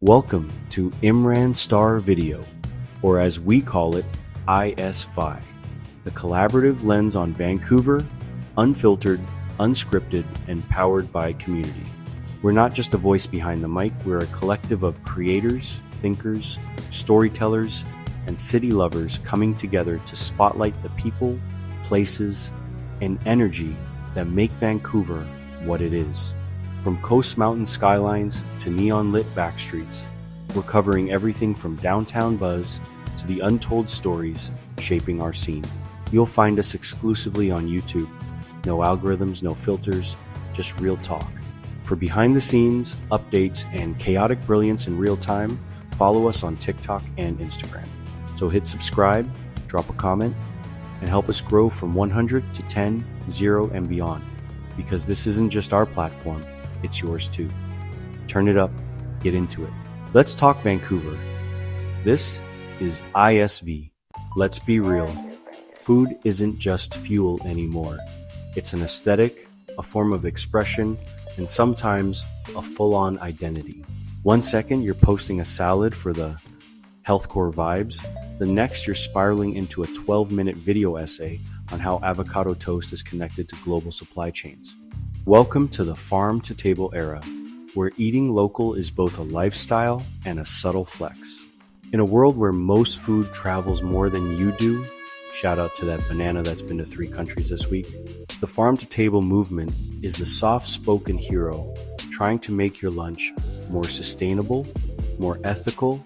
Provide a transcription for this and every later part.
Welcome to Imran Star Video, or as we call it, ISVI, the collaborative lens on Vancouver, unfiltered, unscripted, and powered by community. We're not just a voice behind the mic, we're a collective of creators, thinkers, storytellers, and city lovers coming together to spotlight the people, places, and energy that make Vancouver what it is. From coast mountain skylines to neon-lit backstreets, we're covering everything from downtown buzz to the untold stories shaping our scene. You'll find us exclusively on YouTube. No algorithms, no filters, just real talk. For behind the scenes, updates, and chaotic brilliance in real time, follow us on TikTok and Instagram. So hit subscribe, drop a comment, and help us grow from 100 to 10, 0, and beyond. Because this isn't just our platform, it's yours too. Turn it up, get into it. Let's talk Vancouver. This is ISV. Let's be real. Food isn't just fuel anymore. It's an aesthetic, a form of expression, and sometimes a full-on identity. 1 second you're posting a salad for the healthcore vibes. The next you're spiraling into a 12-minute video essay on how avocado toast is connected to global supply chains. Welcome to the farm-to-table era, where eating local is both a lifestyle and a subtle flex. In a world where most food travels more than you do, shout out to that banana that's been to 3 countries this week, the farm-to-table movement is the soft-spoken hero trying to make your lunch more sustainable, more ethical,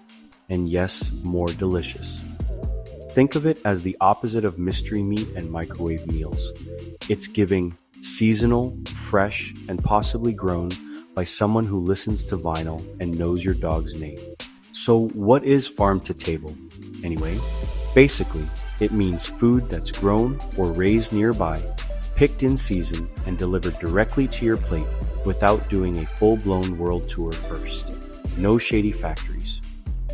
and yes, more delicious. Think of it as the opposite of mystery meat and microwave meals. It's giving seasonal, fresh, and possibly grown by someone who listens to vinyl and knows your dog's name. So what is farm to table? Anyway, basically, it means food that's grown or raised nearby, picked in season, and delivered directly to your plate without doing a full-blown world tour first. No shady factories.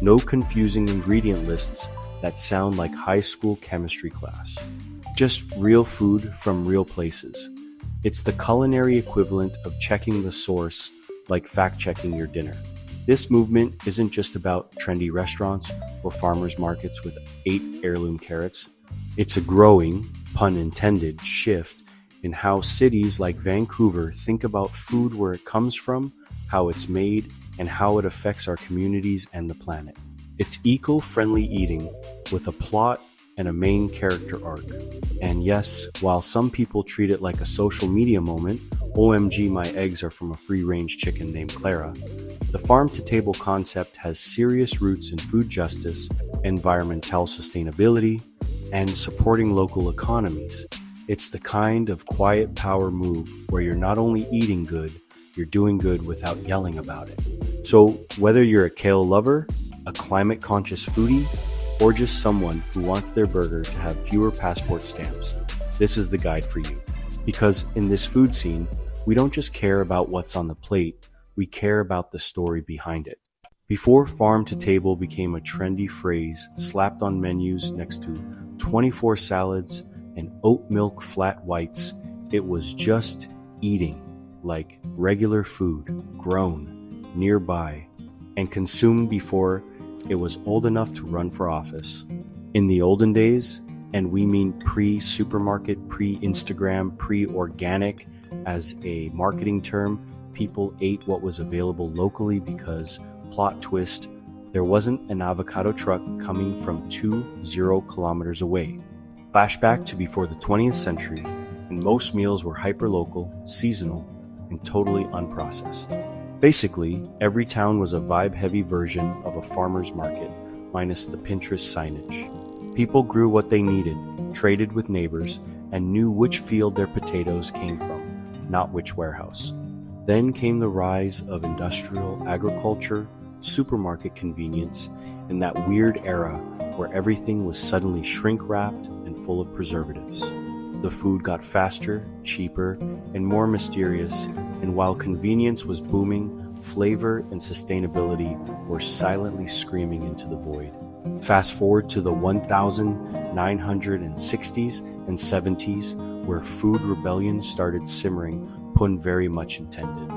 No confusing ingredient lists that sound like high school chemistry class. Just real food from real places. It's the culinary equivalent of checking the source, like fact-checking your dinner. This movement isn't just about trendy restaurants or farmers markets with 8 heirloom carrots. It's a growing, pun intended, shift in how cities like Vancouver think about food, where it comes from, how it's made, and how it affects our communities and the planet. It's eco-friendly eating with a plot and a main character arc. And yes, while some people treat it like a social media moment, OMG my eggs are from a free-range chicken named Clara, the farm-to-table concept has serious roots in food justice, environmental sustainability, and supporting local economies. It's the kind of quiet power move where you're not only eating good, you're doing good without yelling about it. So whether you're a kale lover, a climate-conscious foodie, or just someone who wants their burger to have fewer passport stamps, this is the guide for you. Because in this food scene, we don't just care about what's on the plate, we care about the story behind it. Before farm to table became a trendy phrase slapped on menus next to 24 salads and oat milk flat whites, it was just eating, like regular food, grown, nearby, and consumed before it was old enough to run for office. In the olden days, and we mean pre-supermarket, pre-Instagram, pre-organic as a marketing term, people ate what was available locally because, plot twist, there wasn't an avocado truck coming from 20 kilometers away. Flashback to before the 20th century, and most meals were hyper-local, seasonal, and totally unprocessed. Basically, every town was a vibe-heavy version of a farmer's market, minus the Pinterest signage. People grew what they needed, traded with neighbors, and knew which field their potatoes came from, not which warehouse. Then came the rise of industrial agriculture, supermarket convenience, and that weird era where everything was suddenly shrink-wrapped and full of preservatives. The food got faster, cheaper, and more mysterious, and while convenience was booming, flavor and sustainability were silently screaming into the void. Fast forward to the 1960s and 70s, where food rebellion started simmering, pun very much intended.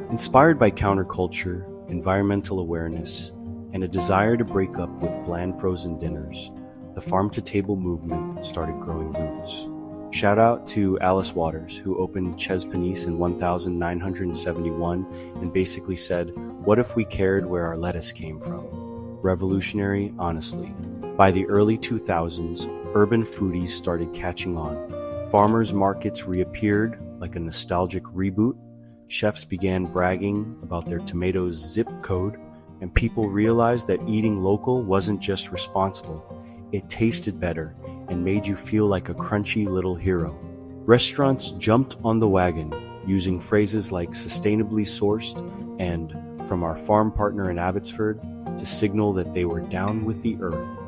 Inspired by counterculture, environmental awareness, and a desire to break up with bland frozen dinners, the farm-to-table movement started growing roots. Shout out to Alice Waters, who opened Chez Panisse in 1971 and basically said, "What if we cared where our lettuce came from?" Revolutionary, honestly. By the early 2000s, urban foodies started catching on. Farmers markets reappeared like a nostalgic reboot. Chefs began bragging about their tomatoes' zip code, and people realized that eating local wasn't just responsible. It tasted better and made you feel like a crunchy little hero. Restaurants jumped on the wagon, using phrases like sustainably sourced and from our farm partner in Abbotsford to signal that they were down with the earth.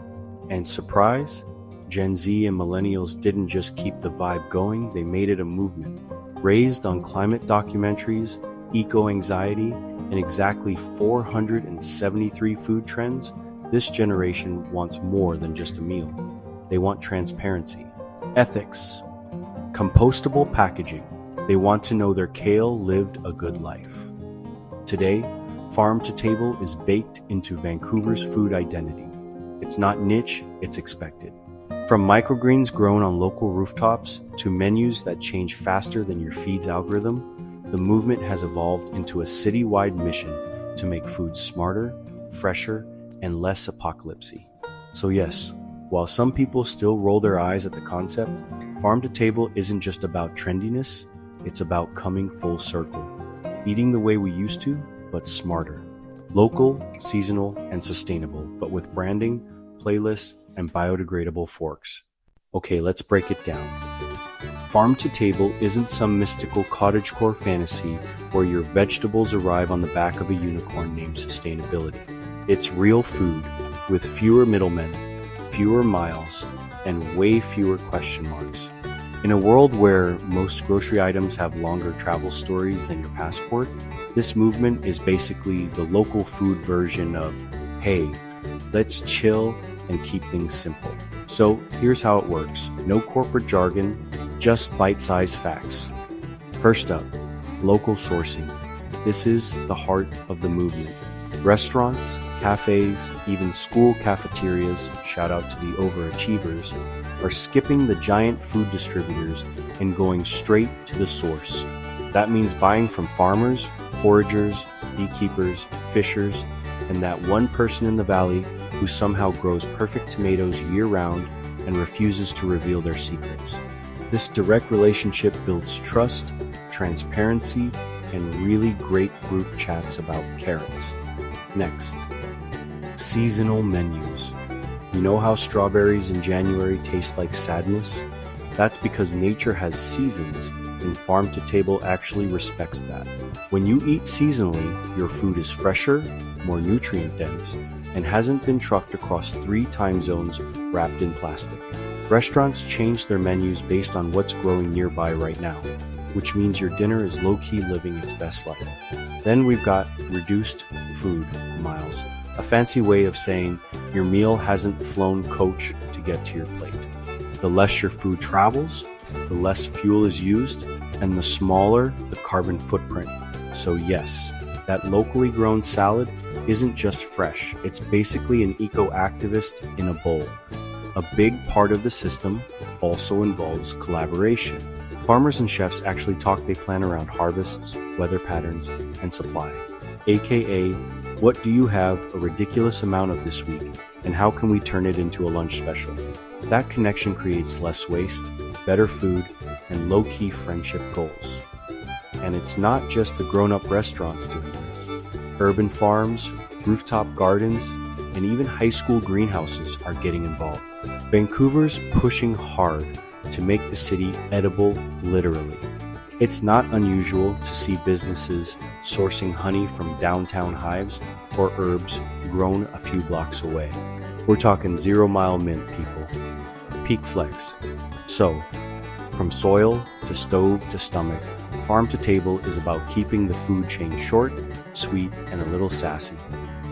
And surprise, Gen Z and millennials didn't just keep the vibe going, they made it a movement. Raised on climate documentaries, eco-anxiety, and exactly 473 food trends, this generation wants more than just a meal. They want transparency, ethics, compostable packaging. They want to know their kale lived a good life. Today, farm to table is baked into Vancouver's food identity. It's not niche, it's expected. From microgreens grown on local rooftops to menus that change faster than your feed's algorithm, the movement has evolved into a citywide mission to make food smarter, fresher, and less apocalypsy. So yes, while some people still roll their eyes at the concept, farm to table isn't just about trendiness, it's about coming full circle. Eating the way we used to, but smarter. Local, seasonal, and sustainable, but with branding, playlists, and biodegradable forks. Okay, let's break it down. Farm to table isn't some mystical cottagecore fantasy where your vegetables arrive on the back of a unicorn named sustainability. It's real food with fewer middlemen, fewer miles, and way fewer question marks. In a world where most grocery items have longer travel stories than your passport, this movement is basically the local food version of, hey, let's chill and keep things simple. So here's how it works. No corporate jargon, just bite-sized facts. First up, local sourcing. This is the heart of the movement. Restaurants, cafes, even school cafeterias, shout out to the overachievers, are skipping the giant food distributors and going straight to the source. That means buying from farmers, foragers, beekeepers, fishers, and that one person in the valley who somehow grows perfect tomatoes year-round and refuses to reveal their secrets. This direct relationship builds trust, transparency, and really great group chats about carrots. Next, seasonal menus. You know how strawberries in January taste like sadness? That's because nature has seasons, and farm to table actually respects that. When you eat seasonally, your food is fresher, more nutrient dense, and hasn't been trucked across 3 time zones wrapped in plastic. Restaurants change their menus based on what's growing nearby right now, which means your dinner is low-key living its best life. Then we've got reduced food miles, a fancy way of saying your meal hasn't flown coach to get to your plate. The less your food travels, the less fuel is used, and the smaller the carbon footprint. So yes, that locally grown salad isn't just fresh, it's basically an eco-activist in a bowl. A big part of the system also involves collaboration. Farmers and chefs actually talk they plan around harvests, weather patterns, and supply. AKA, what do you have a ridiculous amount of this week, and how can we turn it into a lunch special? That connection creates less waste, better food, and low-key friendship goals. And it's not just the grown-up restaurants doing this. Urban farms, rooftop gardens, and even high school greenhouses are getting involved. Vancouver's pushing hard to make the city edible literally. It's not unusual to see businesses sourcing honey from downtown hives or herbs grown a few blocks away. We're talking 0 mile mint, people. Peak flex. So, from soil to stove to stomach, farm to table is about keeping the food chain short, sweet, and a little sassy.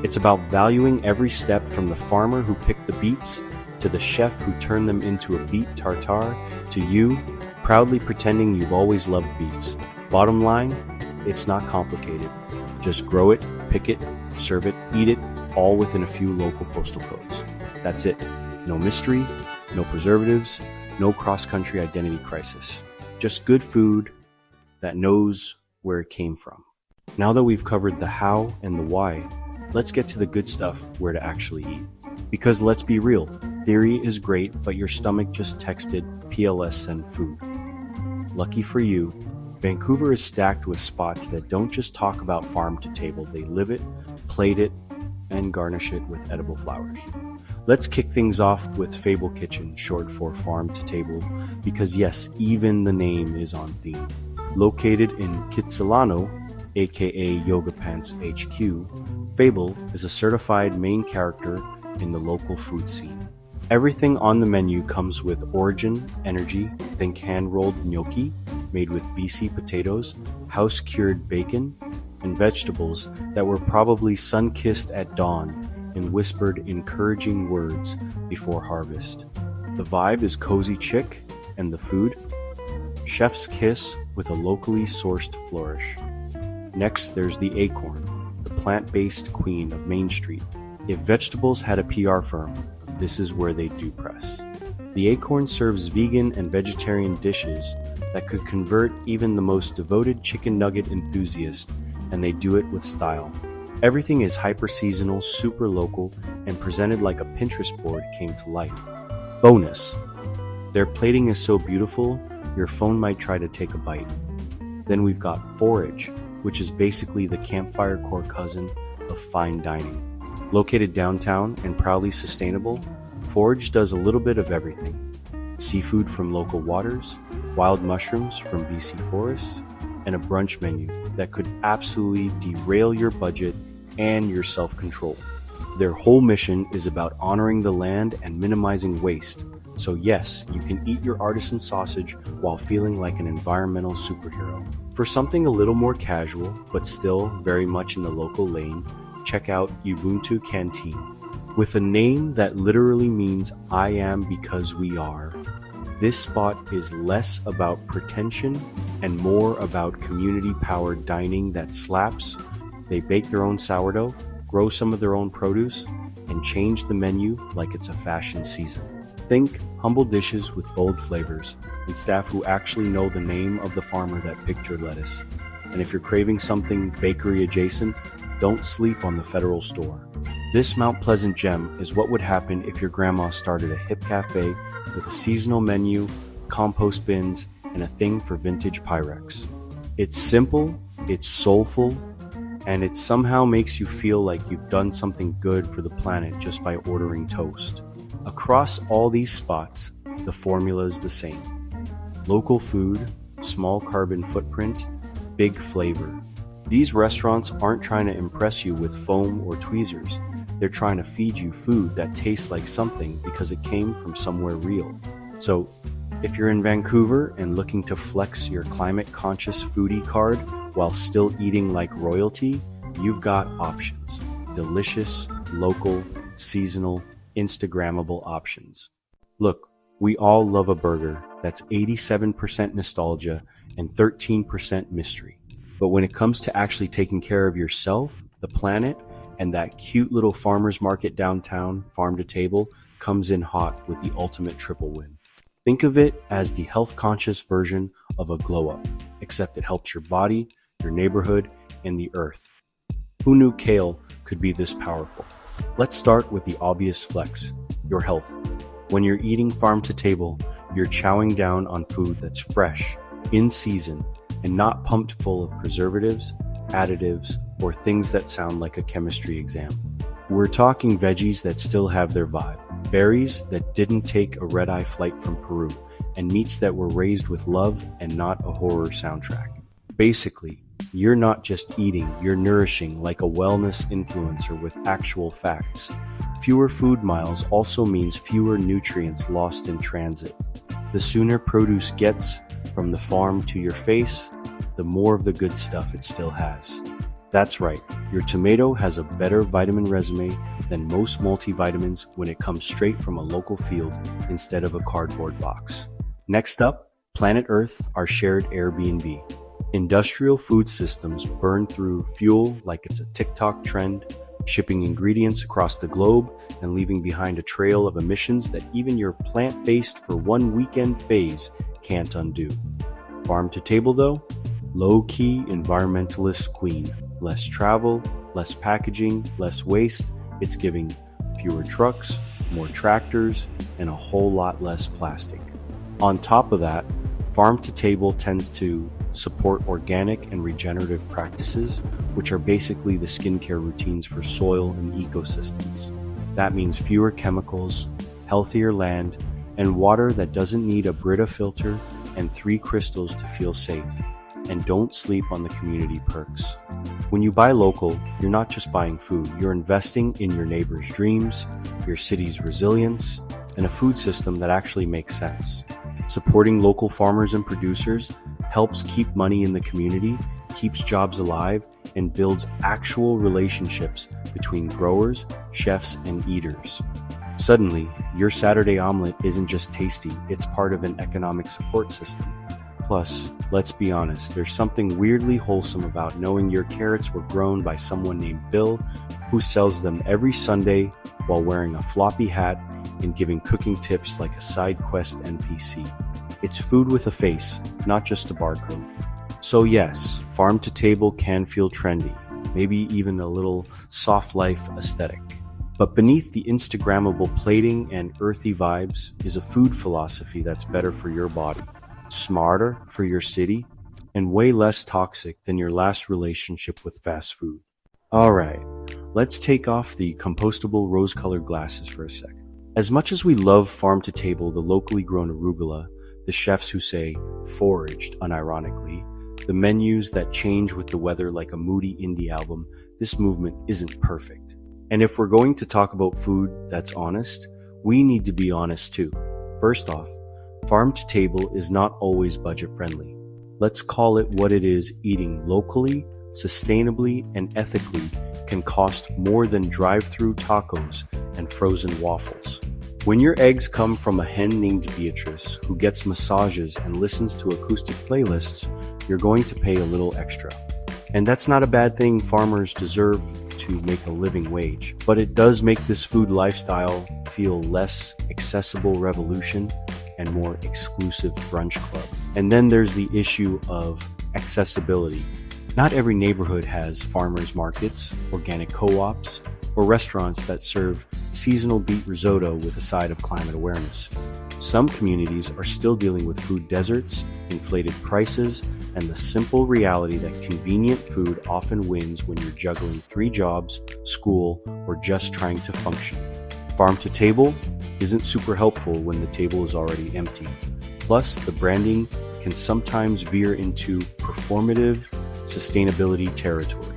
It's about valuing every step from the farmer who picked the beets to the chef who turned them into a beet tartare, to you, proudly pretending you've always loved beets. Bottom line, it's not complicated. Just grow it, pick it, serve it, eat it, all within a few local postal codes. That's it. No mystery, no preservatives, no cross-country identity crisis. Just good food that knows where it came from. Now that we've covered the how and the why, let's get to the good stuff, where to actually eat. Because let's be real, theory is great, but your stomach just texted PLS send food. Lucky for you, Vancouver is stacked with spots that don't just talk about farm to table, they live it, plate it, and garnish it with edible flowers. Let's kick things off with Fable Kitchen, short for Farm to Table, because yes, even the name is on theme. Located in Kitsilano, aka Yoga Pants HQ, Fable is a certified main character in the local food scene. Everything on the menu comes with origin, energy, think hand-rolled gnocchi made with BC potatoes, house-cured bacon, and vegetables that were probably sun-kissed at dawn and whispered encouraging words before harvest. The vibe is cozy chic, and the food? Chef's kiss with a locally sourced flourish. Next, there's the Acorn, the plant-based queen of Main Street. If vegetables had a PR firm, this is where they do press. The Acorn serves vegan and vegetarian dishes that could convert even the most devoted chicken nugget enthusiast, and they do it with style. Everything is hyper-seasonal, super local, and presented like a Pinterest board came to life. Bonus: their plating is so beautiful, your phone might try to take a bite. Then we've got Forage, which is basically the campfire core cousin of fine dining. Located downtown and proudly sustainable, Forage does a little bit of everything. Seafood from local waters, wild mushrooms from BC forests, and a brunch menu that could absolutely derail your budget and your self-control. Their whole mission is about honoring the land and minimizing waste. So yes, you can eat your artisan sausage while feeling like an environmental superhero. For something a little more casual, but still very much in the local lane, check out Ubuntu Canteen. With a name that literally means I am because we are, this spot is less about pretension and more about community-powered dining that slaps. They bake their own sourdough, grow some of their own produce, and change the menu like it's a fashion season. Think humble dishes with bold flavors and staff who actually know the name of the farmer that picked your lettuce. And if you're craving something bakery adjacent, don't sleep on the Federal Store. This Mount Pleasant gem is what would happen if your grandma started a hip cafe with a seasonal menu, compost bins, and a thing for vintage Pyrex. It's simple, it's soulful, and it somehow makes you feel like you've done something good for the planet just by ordering toast. Across all these spots, the formula is the same. Local food, small carbon footprint, big flavor. These restaurants aren't trying to impress you with foam or tweezers. They're trying to feed you food that tastes like something because it came from somewhere real. So, if you're in Vancouver and looking to flex your climate-conscious foodie card while still eating like royalty, you've got options. Delicious, local, seasonal, Instagrammable options. Look, we all love a burger that's 87% nostalgia and 13% mystery. But when it comes to actually taking care of yourself, the planet, and that cute little farmer's market downtown, farm to table, comes in hot with the ultimate triple win. Think of it as the health-conscious version of a glow-up, except it helps your body, your neighborhood, and the earth. Who knew kale could be this powerful? Let's start with the obvious flex, your health. When you're eating farm to table, you're chowing down on food that's fresh, in season, and not pumped full of preservatives, additives, or things that sound like a chemistry exam. We're talking veggies that still have their vibe, berries that didn't take a red-eye flight from Peru, and meats that were raised with love and not a horror soundtrack. Basically, you're not just eating, you're nourishing like a wellness influencer with actual facts. Fewer food miles also means fewer nutrients lost in transit. The sooner produce gets from the farm to your face, the more of the good stuff it still has. That's right, your tomato has a better vitamin resume than most multivitamins when it comes straight from a local field instead of a cardboard box. Next up, Planet Earth, our shared Airbnb. Industrial food systems burn through fuel like it's a TikTok trend, shipping ingredients across the globe and leaving behind a trail of emissions that even your plant-based for one weekend phase can't undo. Farm to table though? Low-key environmentalist queen. Less travel, less packaging, less waste. It's giving fewer trucks, more tractors, and a whole lot less plastic. On top of that, farm to table tends to support organic and regenerative practices, which are basically the skincare routines for soil and ecosystems. That means fewer chemicals, healthier land, and water that doesn't need a Brita filter and 3 crystals to feel safe. And don't sleep on the community perks. When you buy local, you're not just buying food, you're investing in your neighbor's dreams, your city's resilience, and a food system that actually makes sense. Supporting local farmers and producers helps keep money in the community, keeps jobs alive, and builds actual relationships between growers, chefs, and eaters. Suddenly, your Saturday omelet isn't just tasty, it's part of an economic support system. Plus, let's be honest, there's something weirdly wholesome about knowing your carrots were grown by someone named Bill, who sells them every Sunday while wearing a floppy hat and giving cooking tips like a side quest NPC. It's food with a face, not just a barcode. So yes, farm to table can feel trendy, maybe even a little soft life aesthetic. But beneath the Instagrammable plating and earthy vibes is a food philosophy that's better for your body, smarter for your city, and way less toxic than your last relationship with fast food. Alright, let's take off the compostable rose-colored glasses for a sec. As much as we love farm to table, the locally grown arugula, the chefs who say foraged unironically, the menus that change with the weather like a moody indie album, this movement isn't perfect. And if we're going to talk about food that's honest, we need to be honest too. First off, farm to table is not always budget friendly. Let's call it what it is. Eating locally, sustainably, and ethically can cost more than drive-through tacos and frozen waffles. When your eggs come from a hen named Beatrice who gets massages and listens to acoustic playlists, you're going to pay a little extra. And that's not a bad thing. Farmers deserve to make a living wage, but it does make this food lifestyle feel less accessible revolution and more exclusive brunch club. And then there's the issue of accessibility. Not every neighborhood has farmers markets, organic co-ops, or restaurants that serve seasonal beet risotto with a side of climate awareness. Some communities are still dealing with food deserts, inflated prices, and the simple reality that convenient food often wins when you're juggling 3 jobs, school, or just trying to function. Farm to table isn't super helpful when the table is already empty. Plus, the branding can sometimes veer into performative sustainability territory.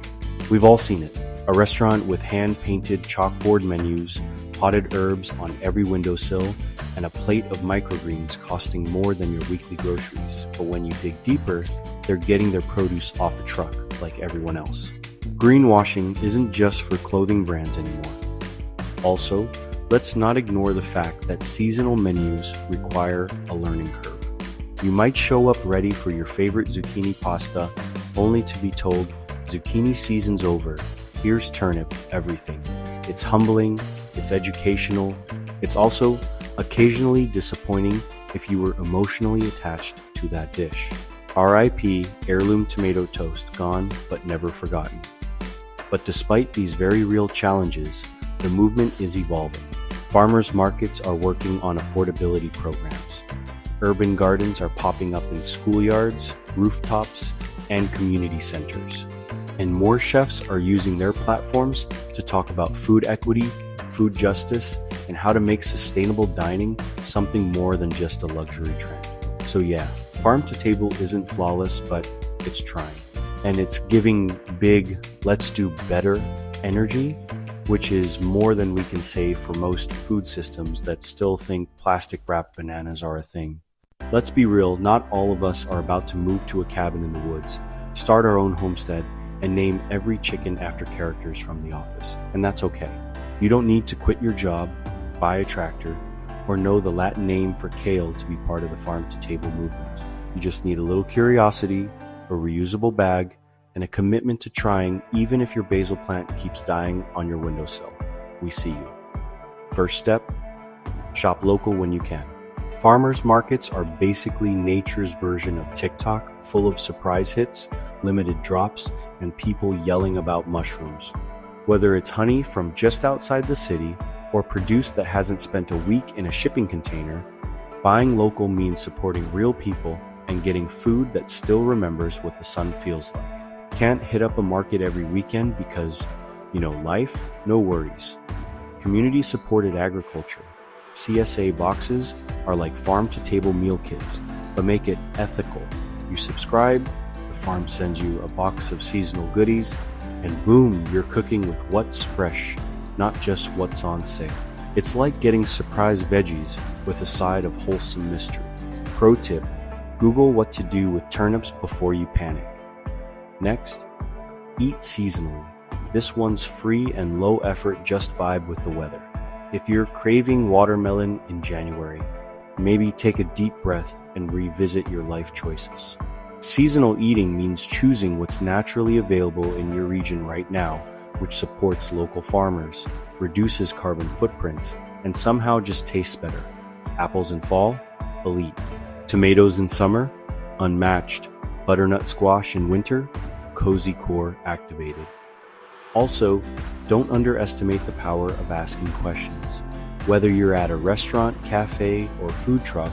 We've all seen it. A restaurant with hand-painted chalkboard menus, potted herbs on every windowsill, and a plate of microgreens costing more than your weekly groceries. But when you dig deeper, they're getting their produce off a truck like everyone else. Greenwashing isn't just for clothing brands anymore. Also, let's not ignore the fact that seasonal menus require a learning curve. You might show up ready for your favorite zucchini pasta, only to be told, zucchini season's over. Here's turnip, everything. It's humbling, it's educational, it's also occasionally disappointing if you were emotionally attached to that dish. RIP heirloom tomato toast, gone but never forgotten. But despite these very real challenges, the movement is evolving. Farmers markets are working on affordability programs. Urban gardens are popping up in schoolyards, rooftops, and community centers. And more chefs are using their platforms to talk about food equity, food justice, and how to make sustainable dining something more than just a luxury trend. So yeah, farm to table isn't flawless, but it's trying. And it's giving big, let's do better energy, which is more than we can say for most food systems that still think plastic wrapped bananas are a thing. Let's be real, not all of us are about to move to a cabin in the woods, start our own homestead, and name every chicken after characters from The Office. And that's okay. You don't need to quit your job, buy a tractor, or know the Latin name for kale to be part of the farm to table movement. You just need a little curiosity, a reusable bag, and a commitment to trying even if your basil plant keeps dying on your windowsill. We see you. First step, shop local when you can. Farmers markets are basically nature's version of TikTok, full of surprise hits, limited drops, and people yelling about mushrooms. Whether it's honey from just outside the city or produce that hasn't spent a week in a shipping container, buying local means supporting real people and getting food that still remembers what the sun feels like. Can't hit up a market every weekend because, life? No worries. Community-supported agriculture. CSA boxes are like farm-to-table meal kits, but make it ethical. You subscribe, the farm sends you a box of seasonal goodies, and boom, you're cooking with what's fresh, not just what's on sale. It's like getting surprise veggies with a side of wholesome mystery. Pro tip, Google what to do with turnips before you panic. Next, eat seasonally. This one's free and low effort, just vibe with the weather. If you're craving watermelon in January, maybe take a deep breath and revisit your life choices. Seasonal eating means choosing what's naturally available in your region right now, which supports local farmers, reduces carbon footprints, and somehow just tastes better. Apples in fall? Elite. Tomatoes in summer? Unmatched. Butternut squash in winter? Cozy core activated. Also, don't underestimate the power of asking questions. Whether you're at a restaurant, cafe, or food truck,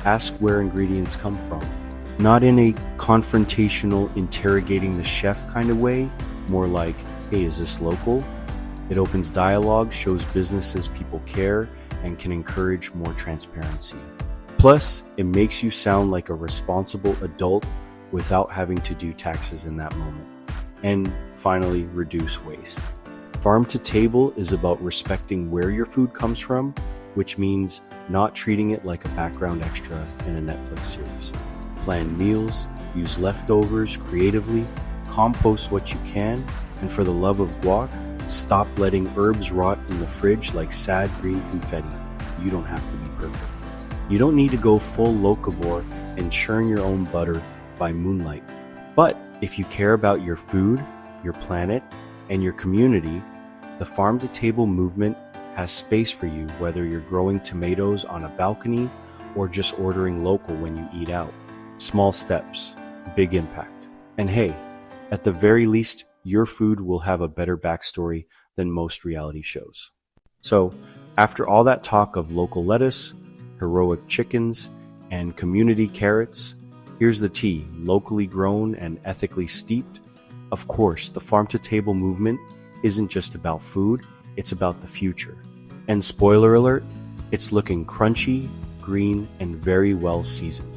ask where ingredients come from. Not in a confrontational, interrogating the chef kind of way, more like, hey, is this local? It opens dialogue, shows businesses people care, and can encourage more transparency. Plus, it makes you sound like a responsible adult without having to do taxes in that moment. And finally, reduce waste. Farm to table is about respecting where your food comes from, which means not treating it like a background extra in a Netflix series. Plan meals, use leftovers creatively, compost what you can, and for the love of guac, stop letting herbs rot in the fridge like sad green confetti. You don't have to be perfect. You don't need to go full locavore and churn your own butter by moonlight. But if you care about your food, your planet, and your community, the farm-to-table movement has space for you, whether you're growing tomatoes on a balcony or just ordering local when you eat out. Small steps, big impact. And hey, at the very least, your food will have a better backstory than most reality shows. So, after all that talk of local lettuce, heroic chickens, and community carrots, here's the tea, locally grown and ethically steeped. Of course, the farm-to-table movement isn't just about food, it's about the future. And spoiler alert, it's looking crunchy, green, and very well seasoned.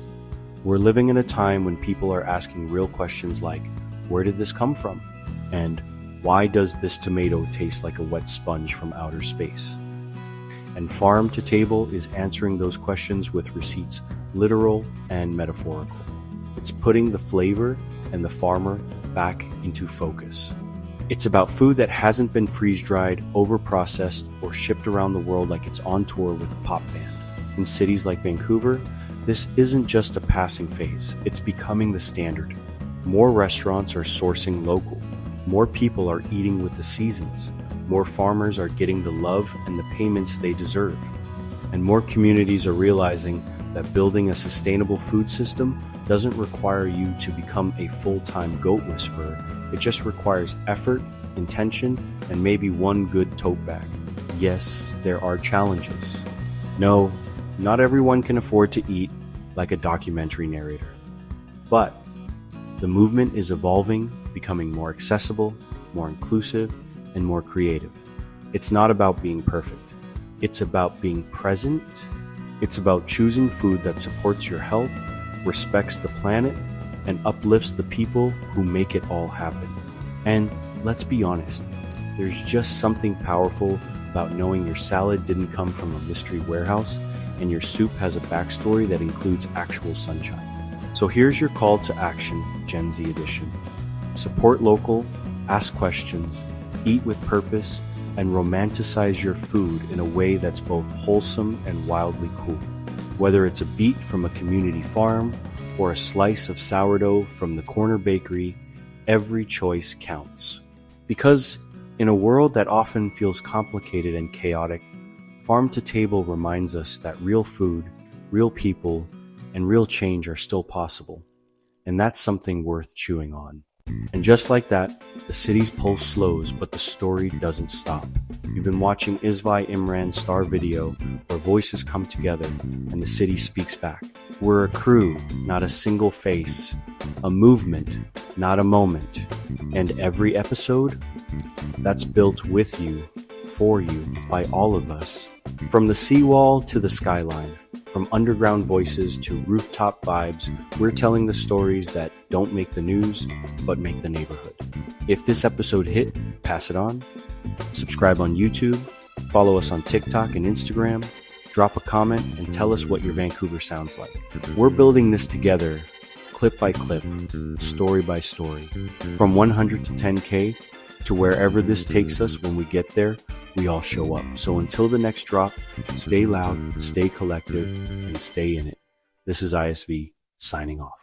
We're living in a time when people are asking real questions like, where did this come from? And why does this tomato taste like a wet sponge from outer space? And Farm to Table is answering those questions with receipts literal and metaphorical. It's putting the flavor and the farmer back into focus. It's about food that hasn't been freeze-dried, over-processed, or shipped around the world like it's on tour with a pop band. In cities like Vancouver, this isn't just a passing phase, it's becoming the standard. More restaurants are sourcing local. More people are eating with the seasons. More farmers are getting the love and the payments they deserve. And more communities are realizing that building a sustainable food system doesn't require you to become a full-time goat whisperer. It just requires effort, intention, and maybe one good tote bag. Yes, there are challenges. No, not everyone can afford to eat like a documentary narrator. But the movement is evolving, becoming more accessible, more inclusive, and more creative. It's not about being perfect. It's about being present. It's about choosing food that supports your health, respects the planet, and uplifts the people who make it all happen. And let's be honest, there's just something powerful about knowing your salad didn't come from a mystery warehouse and your soup has a backstory that includes actual sunshine. So here's your call to action, Gen Z edition. Support local, ask questions, eat with purpose, and romanticize your food in a way that's both wholesome and wildly cool. Whether it's a beet from a community farm or a slice of sourdough from the corner bakery, Every choice counts. Because in a world that often feels complicated and chaotic, Farm to Table reminds us that real food, real people, and real change are still possible. And that's something worth chewing on. And just like that, the city's pulse slows, but the story doesn't stop. You've been watching Isvai Imran's Star Video, where voices come together and the city speaks back. We're a crew, not a single face. A movement, not a moment. And every episode? That's built with you, for you, by all of us. From the seawall to the skyline, from underground voices to rooftop vibes, we're telling the stories that don't make the news, but make the neighborhood. If this episode hit, pass it on. Subscribe on YouTube, follow us on TikTok and Instagram, drop a comment, and tell us what your Vancouver sounds like. We're building this together, clip by clip, story by story. From 100 to 10K, to wherever this takes us when we get there, we all show up. So until the next drop, stay loud, stay collective, and stay in it. This is ISV, signing off.